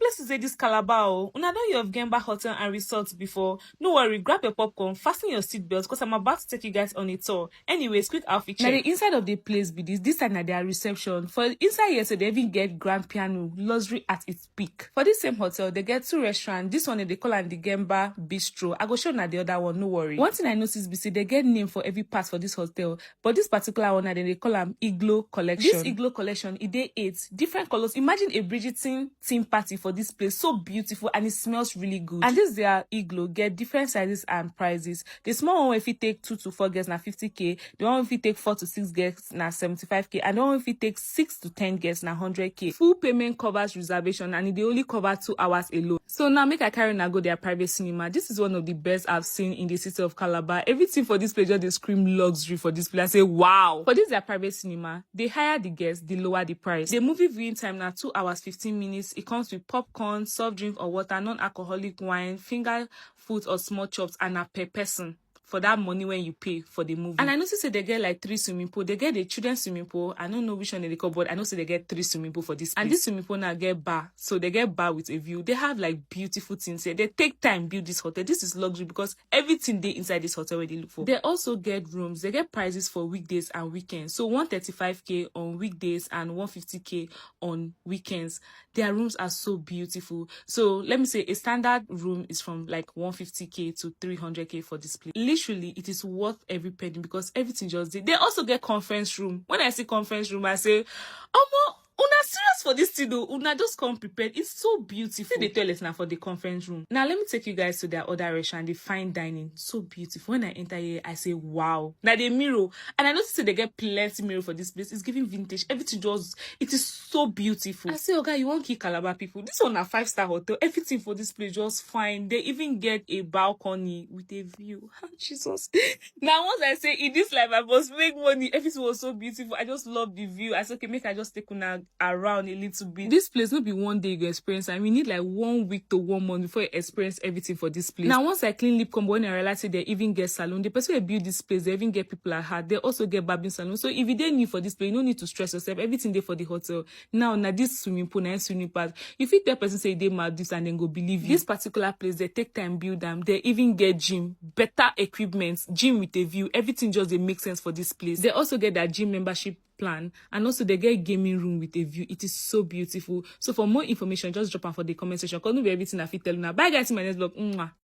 places say this Calabar. Oh. Una don hear of Gemba Hotel and Resort before? No worry, grab your popcorn, fasten your seatbelts, because I'm about to take you guys on a tour. Anyways, quick outfit check. Now the inside of the place be this time na their reception. For inside here, so they even get grand piano, luxury at its peak. For this same hotel, they get 2 restaurants. This one they call am the Gemba Bistro. I go show na the other one, no worry. One thing I noticed be say they get name for every part for this hotel, but this particular one, they call am Igloo Collection. This Igloo Collection, it dey 8 different colors. Imagine a Bridgerton theme party for this place, so beautiful, and it smells really good. And this their igloo get different sizes and prices. The small one if you take 2 to 4 guests na 50k, the one if you take 4 to 6 guests na 75k, and the one if you take 6 to 10 guests na 100k. Full payment covers reservation, and they only cover 2 hours alone. So now make I carry na go their private cinema. This is one of the best I've seen in the city of Calabar. Everything for this place just they scream luxury for this place. I say wow. For this their private cinema, they hire the guests, they lower the price. The movie viewing time na 2 hours 15 minutes. It comes with popcorn, soft drink or water, non-alcoholic wine, finger food or small chops, and a per person for that money when you pay for the movie. And I noticed they get like 3 swimming pool. They get a children's swimming pool. I don't know which one they call, but I know they get 3 swimming pool for this place. And this swimming pool now get bar. So they get bar with a view. They have like beautiful things here. They take time build this hotel. This is luxury because everything they inside this hotel where they look for. They also get rooms. They get prices for weekdays and weekends. So 135k on weekdays and 150k on weekends. Their rooms are so beautiful. So let me say a standard room is from like 150k to 300k for this place. Literally, it is worth every penny because everything just did. They also get conference room. When I see conference room, I say, oh, una serious for this thing though. Una just come prepared. It's so beautiful. See the toilet now for the conference room. Now let me take you guys to their other restaurant, the fine dining. So beautiful. When I enter here, I say wow. Now the mirror, and I noticed they get plenty mirror for this place. It's giving vintage. Everything just, it is so beautiful. I say, okay, you won't keep Calabar people. This one a 5-star hotel. Everything for this place just fine. They even get a balcony with a view. Jesus. Now once I say in this life I must make money, everything was so beautiful. I just love the view. I said, okay, make I just take una around a little bit. This place not be one day you go experience, and we need like 1 week to 1 month before you experience everything for this place. Now once I clean lip combo, when I realize they even get salon, the person who build this place, they even get people at heart. They also get barbing salon. So if you didn't need for this place, you don't need to stress yourself. Everything there for the hotel. Now this swimming pool, nice swimming part. If you tell person say they mad this and then go believe you. This particular place, they take time build them. They even get gym, better equipment, gym with a view. Everything just they make sense for this place. They also get that gym membership plan, and also they get gaming room with a view. It is so beautiful. So for more information, just drop them for the comment section. Because no be everything I fit tell you now. Bye guys, in my next vlog. Mwah.